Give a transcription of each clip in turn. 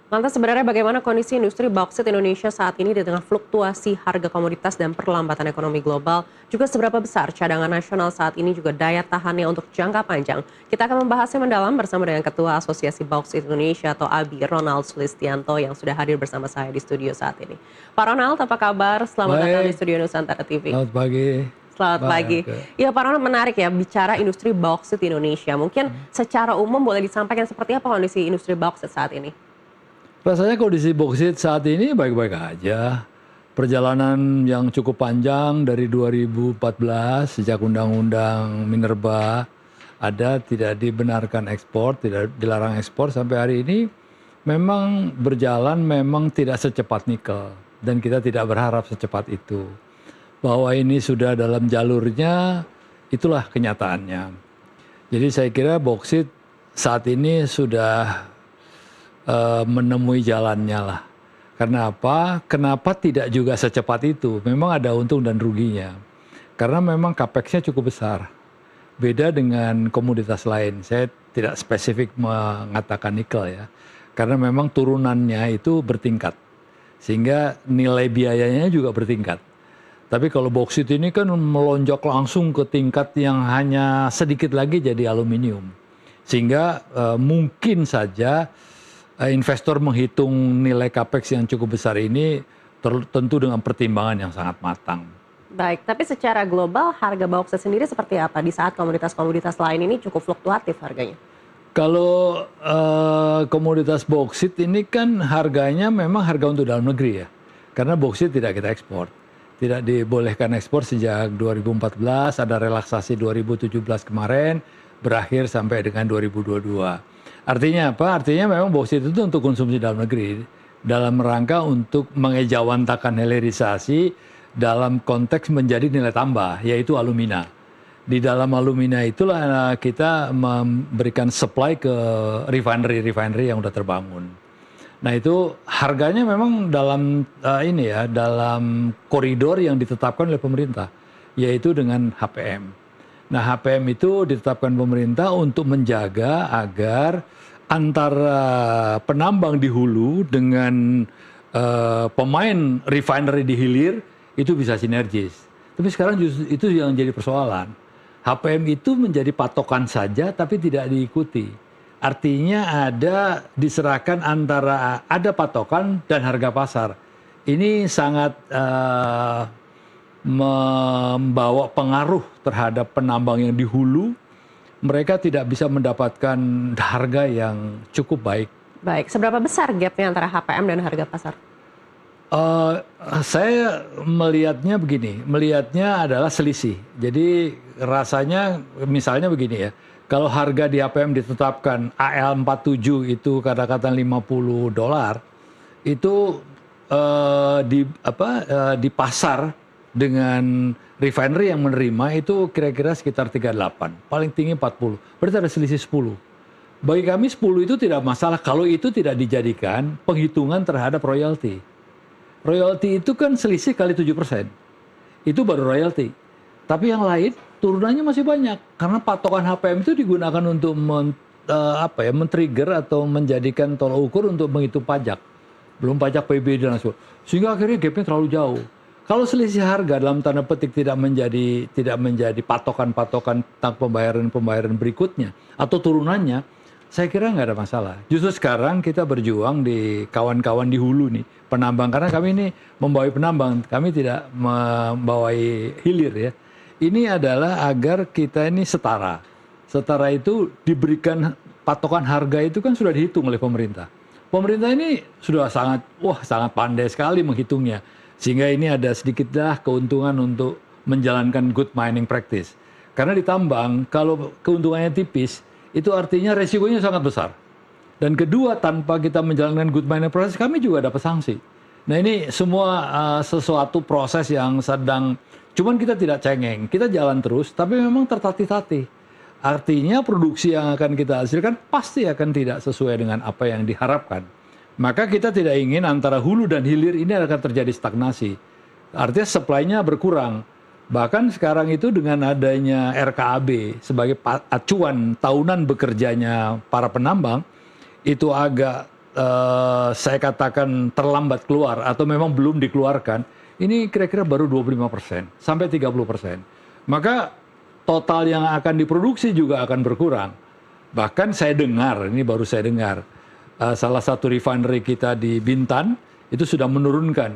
Lantas sebenarnya bagaimana kondisi industri bauksit Indonesia saat ini di tengah fluktuasi harga komoditas dan perlambatan ekonomi global? Juga seberapa besar cadangan nasional saat ini juga daya tahannya untuk jangka panjang? Kita akan membahasnya mendalam bersama dengan Ketua Asosiasi Bauksit Indonesia atau ABI, Ronald Sulistianto yang sudah hadir bersama saya di studio saat ini. Pak Ronald, apa kabar? Selamat datang di Baik, studio Nusantara TV. selamat pagi, Selamat Mbak pagi. Elke. Ya Pak Ronald, menarik ya bicara industri bauksit Indonesia. Mungkin secara umum boleh disampaikan seperti apa kondisi industri bauksit saat ini? Rasanya kondisi boksit saat ini baik-baik aja. Perjalanan yang cukup panjang dari 2014 sejak Undang-Undang Minerba ada tidak dibenarkan ekspor, tidak dilarang ekspor sampai hari ini memang berjalan memang tidak secepat nikel dan kita tidak berharap secepat itu. Bahwa ini sudah dalam jalurnya itulah kenyataannya. Jadi saya kira boksit saat ini sudah menemui jalannya lah. Karena apa? Kenapa tidak juga secepat itu? Memang ada untung dan ruginya. Karena memang capex-nya cukup besar. Beda dengan komoditas lain. Saya tidak spesifik mengatakan nikel ya. Karena memang turunannya itu bertingkat. Sehingga nilai biayanya juga bertingkat. Tapi kalau boksit ini kan melonjak langsung ke tingkat yang hanya sedikit lagi jadi aluminium. Sehingga mungkin saja investor menghitung nilai capex yang cukup besar ini tentu dengan pertimbangan yang sangat matang. Baik, tapi secara global harga bauksit sendiri seperti apa di saat komoditas-komoditas lain ini cukup fluktuatif harganya? Kalau komoditas boksit ini kan harganya memang harga untuk dalam negeri ya. Karena boksit tidak kita ekspor. Tidak dibolehkan ekspor sejak 2014, ada relaksasi 2017 kemarin, berakhir sampai dengan 2022. Artinya apa? Artinya memang boksit itu untuk konsumsi dalam negeri. Dalam rangka untuk mengejawantakan hilirisasi dalam konteks menjadi nilai tambah, yaitu alumina. Di dalam alumina itulah kita memberikan supply ke refinery-refinery yang sudah terbangun. Nah itu harganya memang dalam dalam koridor yang ditetapkan oleh pemerintah, yaitu dengan HPM. Nah HPM itu ditetapkan pemerintah untuk menjaga agar antara penambang di hulu dengan pemain refinery di hilir itu bisa sinergis. Tapi sekarang justru itu yang jadi persoalan. HPM itu menjadi patokan saja tapi tidak diikuti. Artinya ada diserahkan antara ada patokan dan harga pasar. Ini sangat membawa pengaruh terhadap penambang yang di hulu. Mereka tidak bisa mendapatkan harga yang cukup baik. Baik, seberapa besar gapnya antara HPM dan harga pasar? Saya melihatnya begini, melihatnya adalah selisih. Jadi rasanya misalnya begini ya, kalau harga di HPM ditetapkan AL47 itu katakan $50, itu di pasar dengan refinery yang menerima itu kira-kira sekitar 38, paling tinggi 40. Berarti ada selisih 10. Bagi kami 10 itu tidak masalah kalau itu tidak dijadikan penghitungan terhadap royalti. Royalti itu kan selisih kali 7%. Itu baru royalti. Tapi yang lain turunannya masih banyak karena patokan HPM itu digunakan untuk men-trigger atau menjadikan tolak ukur untuk menghitung pajak. Belum pajak PBB dan lain-lain. Sehingga akhirnya gapnya terlalu jauh. Kalau selisih harga dalam tanda petik tidak menjadi patokan-patokan tentang pembayaran berikutnya atau turunannya, saya kira nggak ada masalah. Justru sekarang kita berjuang di kawan-kawan di hulu nih, penambang. Karena kami ini membawa penambang, kami tidak membawa hilir ya. Ini adalah agar kita ini setara. Setara itu diberikan patokan harga itu kan sudah dihitung oleh pemerintah. Pemerintah ini sudah sangat pandai sekali menghitungnya. Sehingga ini ada sedikitlah keuntungan untuk menjalankan good mining practice. Karena di tambang, kalau keuntungannya tipis, itu artinya resikonya sangat besar. Dan kedua, tanpa kita menjalankan good mining practice, kami juga dapat sanksi. Nah ini semua sesuatu proses yang sedang, cuman kita tidak cengeng, kita jalan terus, tapi memang tertatih-tatih. Artinya produksi yang akan kita hasilkan pasti akan tidak sesuai dengan apa yang diharapkan. Maka kita tidak ingin antara hulu dan hilir ini akan terjadi stagnasi. Artinya supply-nya berkurang. Bahkan sekarang itu dengan adanya RKAB sebagai acuan tahunan bekerjanya para penambang, itu agak saya katakan terlambat keluar atau memang belum dikeluarkan, ini kira-kira baru 25% sampai 30%. Maka total yang akan diproduksi juga akan berkurang. Bahkan saya dengar, ini baru saya dengar, salah satu refinery kita di Bintan itu sudah menurunkan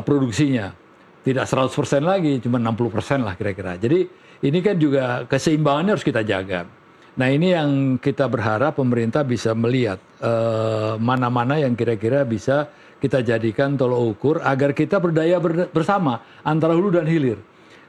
produksinya. Tidak 100% lagi, cuma 60% lah kira-kira. Jadi ini kan juga keseimbangannya harus kita jaga. Nah ini yang kita berharap pemerintah bisa melihat mana-mana yang kira-kira bisa kita jadikan tolok ukur agar kita berdaya bersama antara hulu dan hilir.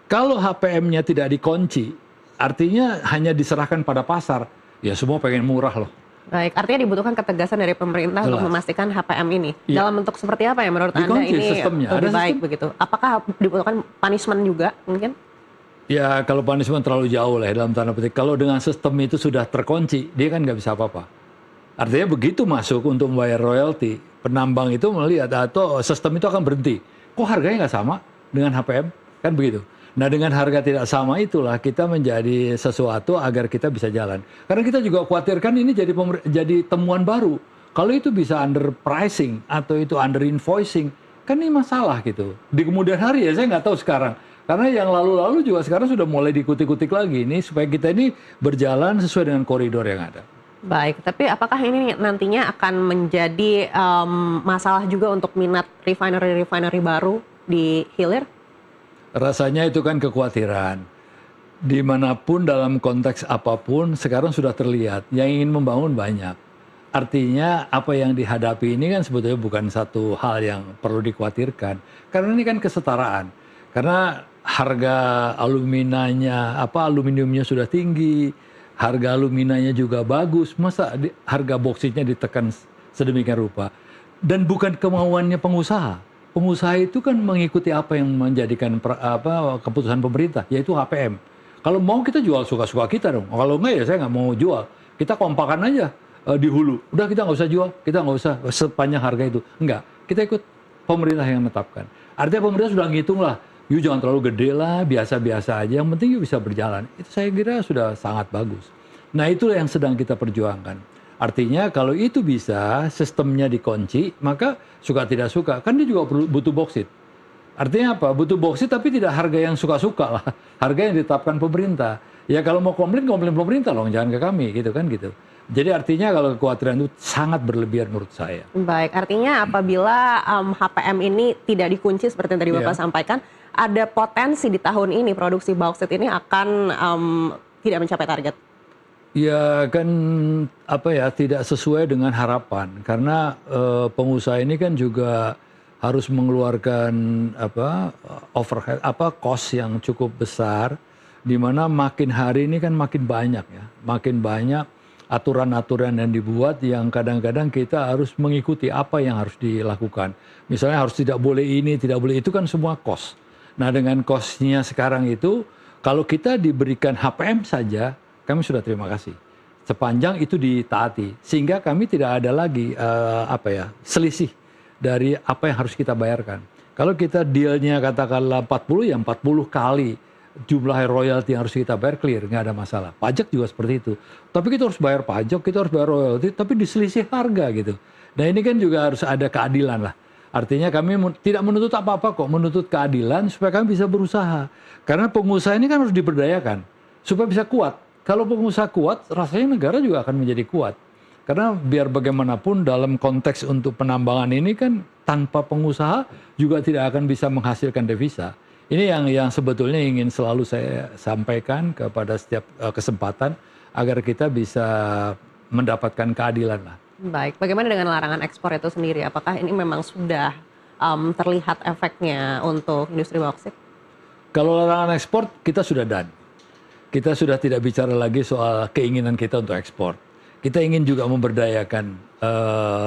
Kalau HPM-nya tidak dikunci, artinya hanya diserahkan pada pasar, ya semua pengen murah loh. Baik, artinya dibutuhkan ketegasan dari pemerintah untuk memastikan HPM ini. Ya. Dalam bentuk seperti apa ya menurut Anda ini sistemnya. lebih baik begitu? Apakah dibutuhkan punishment juga mungkin? Ya kalau punishment terlalu jauh lah ya, dalam tanda petik. Kalau dengan sistem itu sudah terkunci, dia kan nggak bisa apa-apa. Artinya begitu masuk untuk membayar royalti, penambang itu melihat atau sistem itu akan berhenti. Kok harganya nggak sama dengan HPM? Kan begitu. Nah dengan harga tidak sama itulah kita menjadi sesuatu agar kita bisa jalan. Karena kita juga khawatirkan ini jadi temuan baru. Kalau itu bisa under pricing atau itu under invoicing, kan ini masalah gitu. Di kemudian hari ya saya nggak tahu sekarang. Karena yang lalu-lalu juga sekarang sudah mulai dikutik-kutik lagi ini supaya kita ini berjalan sesuai dengan koridor yang ada. Baik, tapi apakah ini nantinya akan menjadi masalah juga untuk minat refinery baru di hilir? Rasanya itu kan kekhawatiran. Dimanapun dalam konteks apapun sekarang sudah terlihat yang ingin membangun banyak. Artinya apa yang dihadapi ini kan sebetulnya bukan satu hal yang perlu dikhawatirkan. Karena ini kan kesetaraan. Karena harga aluminiumnya sudah tinggi, harga aluminanya juga bagus, masa harga boksitnya ditekan sedemikian rupa? Dan bukan kemauannya pengusaha. Pengusaha itu kan mengikuti apa yang menjadikan keputusan pemerintah, yaitu HPM. Kalau mau kita jual suka-suka kita dong, kalau enggak ya saya nggak mau jual. Kita kompakan aja di hulu, udah kita nggak usah jual, kita nggak usah sepanjang harga itu. Enggak, kita ikut pemerintah yang menetapkan. Artinya pemerintah sudah ngitung lah, yuk jangan terlalu gede lah, biasa-biasa aja, yang penting yuk bisa berjalan. Itu saya kira sudah sangat bagus. Nah itulah yang sedang kita perjuangkan. Artinya kalau itu bisa, sistemnya dikunci, maka suka tidak suka, kan dia juga butuh boksit. Artinya apa? Butuh boksit tapi tidak harga yang suka-suka lah. Harga yang ditetapkan pemerintah. Ya kalau mau komplain pemerintah loh, jangan ke kami gitu kan gitu. Jadi artinya kalau kekhawatiran itu sangat berlebihan menurut saya. Baik, artinya apabila HPM ini tidak dikunci seperti yang tadi Bapak sampaikan, ada potensi di tahun ini produksi bauksit ini akan tidak mencapai target. Ya kan tidak sesuai dengan harapan karena pengusaha ini kan juga harus mengeluarkan overhead cost yang cukup besar, di mana makin hari ini kan makin banyak ya, makin banyak aturan-aturan yang dibuat yang kadang-kadang kita harus mengikuti apa yang harus dilakukan. Misalnya harus tidak boleh ini, tidak boleh itu kan semua cost. Nah dengan cost-nya sekarang itu kalau kita diberikan HPM saja kami sudah terima kasih. Sepanjang itu ditaati sehingga kami tidak ada lagi selisih dari apa yang harus kita bayarkan. Kalau kita dealnya katakanlah 40 ya 40 kali jumlah royalti yang harus kita bayar clear, nggak ada masalah. Pajak juga seperti itu. Tapi kita harus bayar pajak, kita harus bayar royalti, tapi diselisih harga gitu. Nah ini kan juga harus ada keadilan lah. Artinya kami tidak menuntut apa-apa kok, menuntut keadilan supaya kami bisa berusaha. Karena pengusaha ini kan harus diberdayakan supaya bisa kuat. Kalau pengusaha kuat, rasanya negara juga akan menjadi kuat. Karena biar bagaimanapun dalam konteks untuk penambangan ini kan tanpa pengusaha juga tidak akan bisa menghasilkan devisa. Ini yang sebetulnya ingin selalu saya sampaikan kepada setiap kesempatan agar kita bisa mendapatkan keadilan lah. Baik, bagaimana dengan larangan ekspor itu sendiri? Apakah ini memang sudah terlihat efeknya untuk industri bauksit? Kalau larangan ekspor kita sudah done. Kita sudah tidak bicara lagi soal keinginan kita untuk ekspor. Kita ingin juga memberdayakan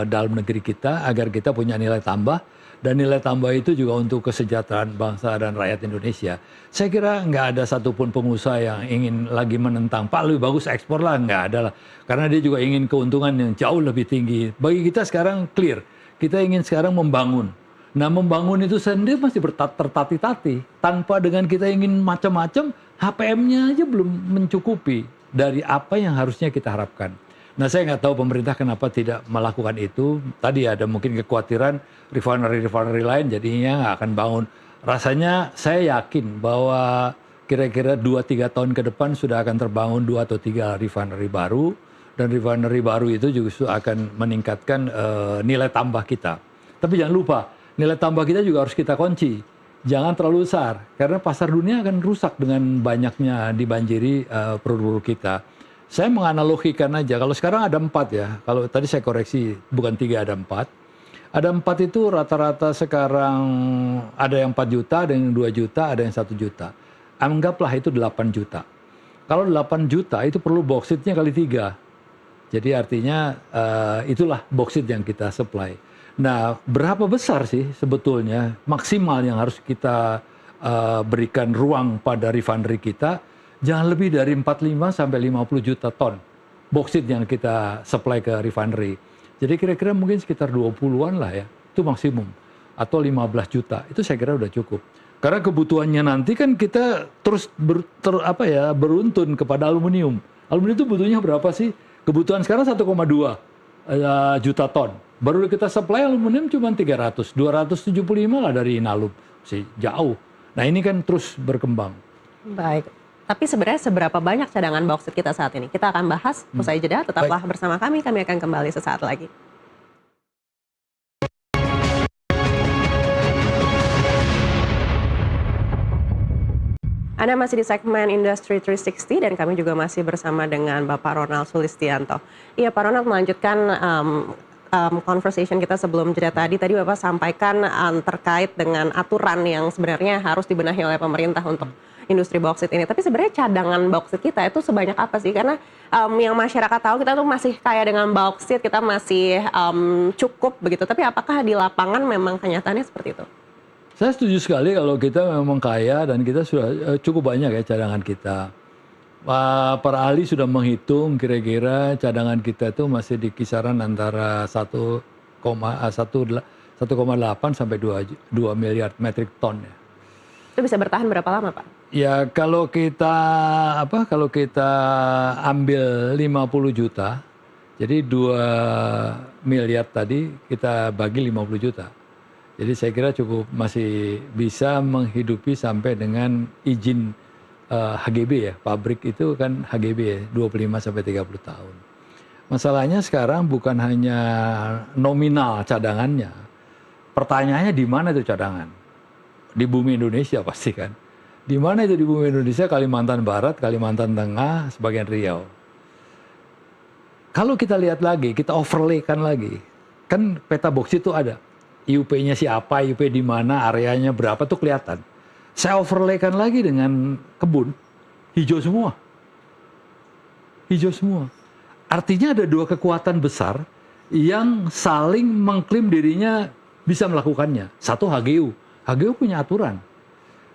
dalam negeri kita agar kita punya nilai tambah. Dan nilai tambah itu juga untuk kesejahteraan bangsa dan rakyat Indonesia. Saya kira nggak ada satupun pengusaha yang ingin lagi menentang, Pak lebih bagus ekspor lah, nggak ada lah. Karena dia juga ingin keuntungan yang jauh lebih tinggi. Bagi kita sekarang clear, kita ingin sekarang membangun. Nah membangun itu sendiri masih tertati-tati. Tanpa dengan kita ingin macam-macam, HPM-nya aja belum mencukupi dari apa yang harusnya kita harapkan. Nah, saya nggak tahu pemerintah kenapa tidak melakukan itu. Tadi ada mungkin kekhawatiran refinery lain jadinya nggak akan bangun. Rasanya saya yakin bahwa kira-kira 2-3 tahun ke depan sudah akan terbangun 2 atau 3 refinery baru. Dan refinery baru itu justru akan meningkatkan nilai tambah kita. Tapi jangan lupa, nilai tambah kita juga harus kita kunci. Jangan terlalu besar, karena pasar dunia akan rusak dengan banyaknya dibanjiri produk kita. Saya menganalogikan aja, kalau sekarang ada 4 ya, kalau tadi saya koreksi, bukan 3 ada 4. Ada 4 itu rata-rata sekarang ada yang 4 juta, ada yang 2 juta, ada yang 1 juta. Anggaplah itu 8 juta. Kalau 8 juta itu perlu bauksit kali 3. Jadi artinya itulah bauksit yang kita supply. Nah, berapa besar sih sebetulnya maksimal yang harus kita berikan ruang pada refinery kita? Jangan lebih dari 45 sampai 50 juta ton bauksit yang kita supply ke refinery. Jadi kira-kira mungkin sekitar 20-an lah ya, itu maksimum. Atau 15 juta, itu saya kira udah cukup. Karena kebutuhannya nanti kan kita terus beruntun kepada aluminium. Aluminium itu butuhnya berapa sih? Kebutuhan sekarang 1,2 juta ton. Baru kita supply aluminium cuma 300, 275 lah dari Inalum. Sih jauh. Nah ini kan terus berkembang. Baik. Tapi sebenarnya seberapa banyak cadangan bauksit kita saat ini? Kita akan bahas usai jeda. Tetaplah bersama kami akan kembali sesaat lagi. Anda masih di segmen Industri 360 dan kami juga masih bersama dengan Bapak Ronald Sulistianto. Iya, Pak Ronald, melanjutkan conversation kita sebelum jeda tadi Bapak sampaikan terkait dengan aturan yang sebenarnya harus dibenahi oleh pemerintah untuk industri bauksit ini. Tapi sebenarnya cadangan bauksit kita itu sebanyak apa sih? Karena yang masyarakat tahu kita tuh masih kaya dengan bauksit, kita masih cukup begitu. Tapi apakah di lapangan memang kenyataannya seperti itu? Saya setuju sekali kalau kita memang kaya dan kita sudah cukup banyak ya cadangan kita. Para ahli sudah menghitung kira-kira cadangan kita itu masih di kisaran antara 1,8 sampai 2 miliar metrik ton ya. Itu bisa bertahan berapa lama, Pak? Ya kalau kita ambil 50 juta, jadi 2 miliar tadi kita bagi 50 juta. Jadi saya kira cukup masih bisa menghidupi sampai dengan izin HGB ya, pabrik itu kan HGB ya, 25 sampai 30 tahun. Masalahnya sekarang bukan hanya nominal cadangannya. Pertanyaannya di mana itu cadangan? Di bumi Indonesia pasti kan. Di mana itu di bumi Indonesia? Kalimantan Barat, Kalimantan Tengah, sebagian Riau. Kalau kita lihat lagi, kita overlaykan lagi. Kan peta bauksit itu ada. IUP-nya siapa, IUP di mana, areanya berapa tuh kelihatan. Saya overlaykan lagi dengan kebun, hijau semua. Hijau semua. Artinya ada 2 kekuatan besar yang saling mengklaim dirinya bisa melakukannya. Satu HGU. HGU punya aturan.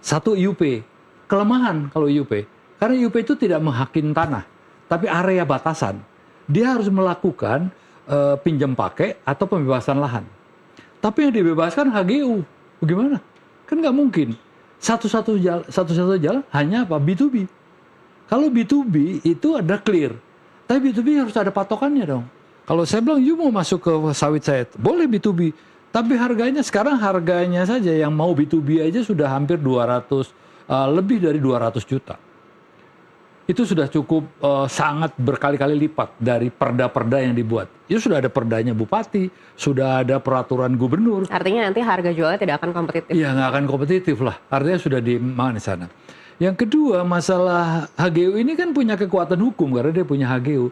Satu IUP. Kelemahan kalau IUP. Karena IUP itu tidak menghakim tanah, tapi area batasan. Dia harus melakukan pinjam pakai atau pembebasan lahan. Tapi yang dibebaskan HGU. Bagaimana? Kan nggak mungkin. Satu-satu jalan hanya apa? B2B. Kalau B2B itu ada clear. Tapi B2B harus ada patokannya dong. Kalau saya bilang, you mau masuk ke sawit saya, boleh B2B. Tapi harganya sekarang harganya saja yang mau B2B aja sudah hampir 200, lebih dari 200 juta. Itu sudah cukup sangat berkali-kali lipat dari perda-perda yang dibuat. Itu sudah ada perdanya bupati, sudah ada peraturan gubernur. Artinya nanti harga jualnya tidak akan kompetitif. Iya, nggak akan kompetitif lah. Artinya sudah di mana sana. Yang kedua, masalah HGU ini kan punya kekuatan hukum karena dia punya HGU.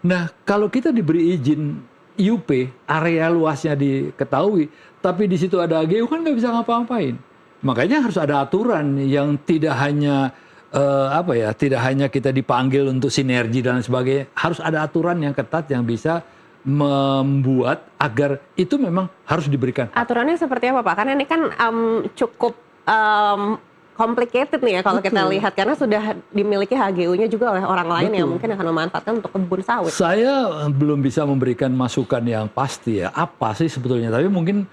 Nah, kalau kita diberi izin IUP, area luasnya diketahui, tapi di situ ada HGU kan nggak bisa ngapa-ngapain. Makanya harus ada aturan yang tidak hanya tidak hanya kita dipanggil untuk sinergi dan sebagainya, harus ada aturan yang ketat yang bisa membuat agar itu memang harus diberikan. Aturannya seperti apa, Pak? Karena ini kan cukup complicated nih ya kalau kita lihat, karena sudah dimiliki HGU-nya juga oleh orang lain yang mungkin akan memanfaatkan untuk kebun sawit. Saya belum bisa memberikan masukan yang pasti ya, apa sih sebetulnya, tapi mungkin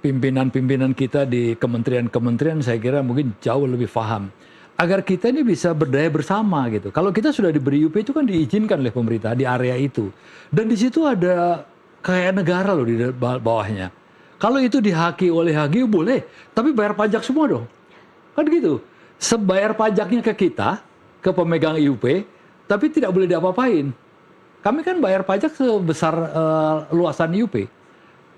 pimpinan-pimpinan kita di kementerian-kementerian saya kira mungkin jauh lebih paham. agar kita ini bisa berdaya bersama gitu. Kalau kita sudah diberi UP itu kan diizinkan oleh pemerintah di area itu. Dan di situ ada kayak negara loh di bawahnya. Kalau itu dihaki oleh HGU boleh, tapi bayar pajak semua dong. Kan gitu. Sebayar pajaknya ke kita, ke pemegang IUP, tapi tidak boleh diapa-apain. Kami kan bayar pajak sebesar luasan IUP.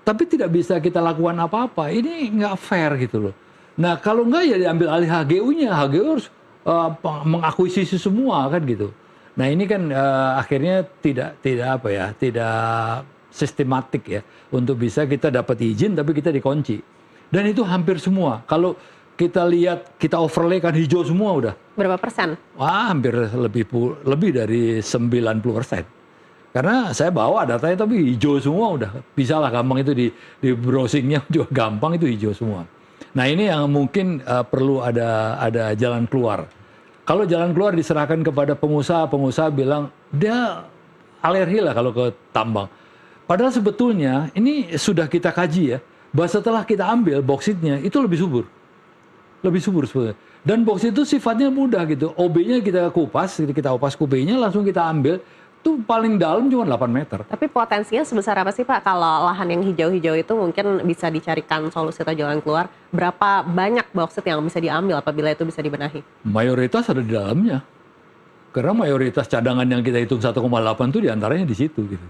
Tapi tidak bisa kita lakukan apa-apa. Ini nggak fair gitu loh. Nah kalau nggak ya diambil alih HGU-nya. HGU harus mengakuisisi semua kan gitu. Nah ini kan akhirnya tidak sistematik ya. Untuk bisa kita dapat izin tapi kita dikunci. Dan itu hampir semua. Kalau kita lihat, kita overlay kan hijau semua udah. Berapa persen? Wah hampir lebih dari 90%. Karena saya bawa datanya tapi hijau semua udah. Bisa lah gampang itu di browsingnya juga gampang itu hijau semua. Nah ini yang mungkin perlu ada jalan keluar. Kalau jalan keluar diserahkan kepada pengusaha bilang dia alergi lah kalau ke tambang. Padahal sebetulnya ini sudah kita kaji ya. Bahwa setelah kita ambil boksitnya itu lebih subur. Lebih subur sebetulnya. Dan boksit itu sifatnya mudah gitu. OB-nya kita kupas OB-nya langsung kita ambil. Itu paling dalam cuma 8 meter. Tapi potensinya sebesar apa sih Pak? Kalau lahan yang hijau-hijau itu mungkin bisa dicarikan solusi atau jalan keluar. Berapa banyak bauksit yang bisa diambil apabila itu bisa dibenahi? Mayoritas ada di dalamnya. Karena mayoritas cadangan yang kita hitung 1,8 itu diantaranya di situ gitu.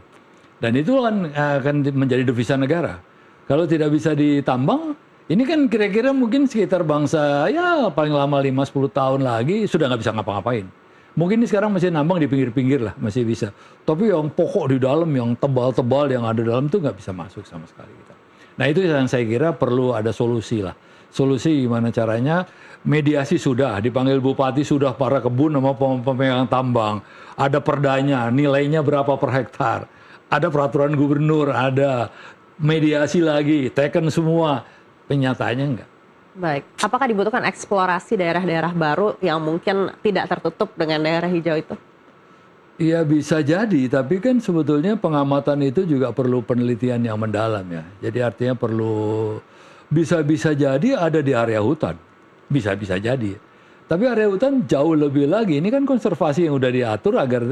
Dan itu akan menjadi devisa negara. Kalau tidak bisa ditambang, ini kan kira-kira mungkin sekitar bangsa ya paling lama 5-10 tahun lagi sudah nggak bisa ngapa-ngapain. Mungkin ini sekarang masih nambang di pinggir-pinggir lah, masih bisa. Tapi yang pokok di dalam, yang tebal-tebal yang ada dalam itu nggak bisa masuk sama sekali. Nah itu yang saya kira perlu ada solusi lah. Solusi gimana caranya, mediasi sudah, dipanggil bupati sudah, para kebun sama pemegang tambang. Ada perdanya, nilainya berapa per hektar. Ada peraturan gubernur, ada mediasi lagi, teken semua. Penyataannya enggak. Baik, apakah dibutuhkan eksplorasi daerah-daerah baru yang mungkin tidak tertutup dengan daerah hijau itu? Iya bisa jadi, tapi kan sebetulnya pengamatan itu juga perlu penelitian yang mendalam ya. Jadi artinya perlu, bisa-bisa jadi ada di area hutan, bisa-bisa jadi. Tapi area hutan jauh lebih lagi, ini kan konservasi yang udah diatur agar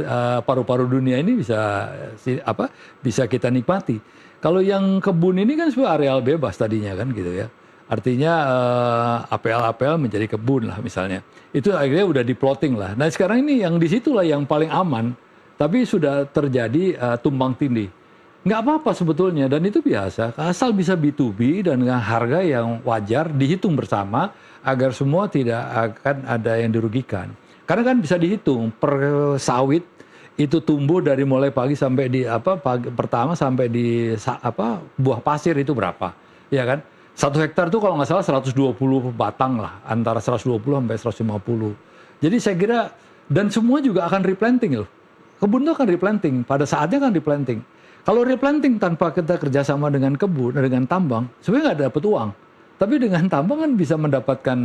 paru-paru dunia ini bisa kita nikmati. Kalau yang kebun ini kan sebuah areal bebas tadinya kan gitu ya. Artinya APL menjadi kebun lah misalnya. Itu akhirnya udah di-plotting lah. Nah sekarang ini yang disitulah yang paling aman. Tapi sudah terjadi tumbang tindih. Nggak apa-apa sebetulnya dan itu biasa. Asal bisa B2B dan dengan harga yang wajar dihitung bersama. Agar semua tidak akan ada yang dirugikan. Karena kan bisa dihitung per sawit itu tumbuh dari mulai pagi sampai di pagi pertama sampai di buah pasir itu berapa. Ya kan? 1 hektar itu kalau nggak salah 120 batang lah, antara 120 sampai 150. Jadi saya kira, dan semua juga akan replanting loh. Kebun itu akan replanting, pada saatnya akan replanting. Kalau replanting tanpa kita kerjasama dengan kebun, dengan tambang, sebenarnya nggak dapat uang. Tapi dengan tambang kan bisa mendapatkan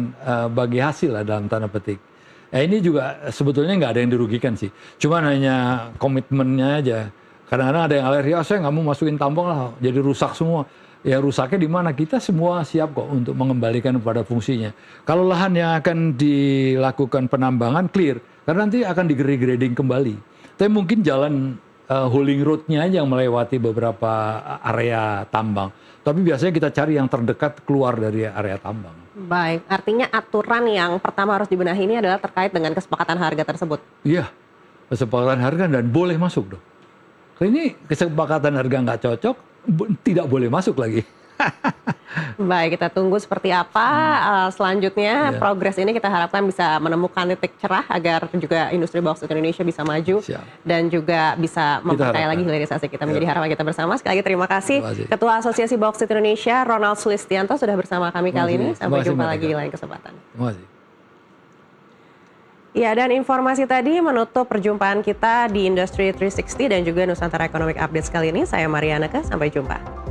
bagi hasil lah dalam tanda petik. Ini juga sebetulnya nggak ada yang dirugikan sih. Cuma hanya komitmennya aja. Kadang-kadang ada yang alergi, saya nggak mau masukin tambang lah, jadi rusak semua. Ya rusaknya di mana? Kita semua siap kok untuk mengembalikan pada fungsinya. Kalau lahan yang akan dilakukan penambangan clear, karena nanti akan di-grading kembali. Tapi mungkin jalan hauling road-nya aja yang melewati beberapa area tambang. Tapi biasanya kita cari yang terdekat keluar dari area tambang. Baik, artinya aturan yang pertama harus dibenahi ini adalah terkait dengan kesepakatan harga tersebut. Iya, kesepakatan harga dan boleh masuk dong. Ini kesepakatan harga nggak cocok, tidak boleh masuk lagi. Baik, kita tunggu seperti apa selanjutnya progres ini. Kita harapkan bisa menemukan titik cerah agar juga industri bauksit Indonesia bisa maju. Dan juga bisa memperkaya lagi hilirisasi kita. Menjadi harapan kita bersama. Sekali lagi terima kasih Ketua Asosiasi Bauksit Indonesia Ronald Sulistianto sudah bersama kami kali ini. Sampai jumpa lagi di lain kesempatan. Terima kasih. Ya, dan informasi tadi menutup perjumpaan kita di Industri 360 dan juga Nusantara Economic Update kali ini. Saya Mariana Ke, sampai jumpa.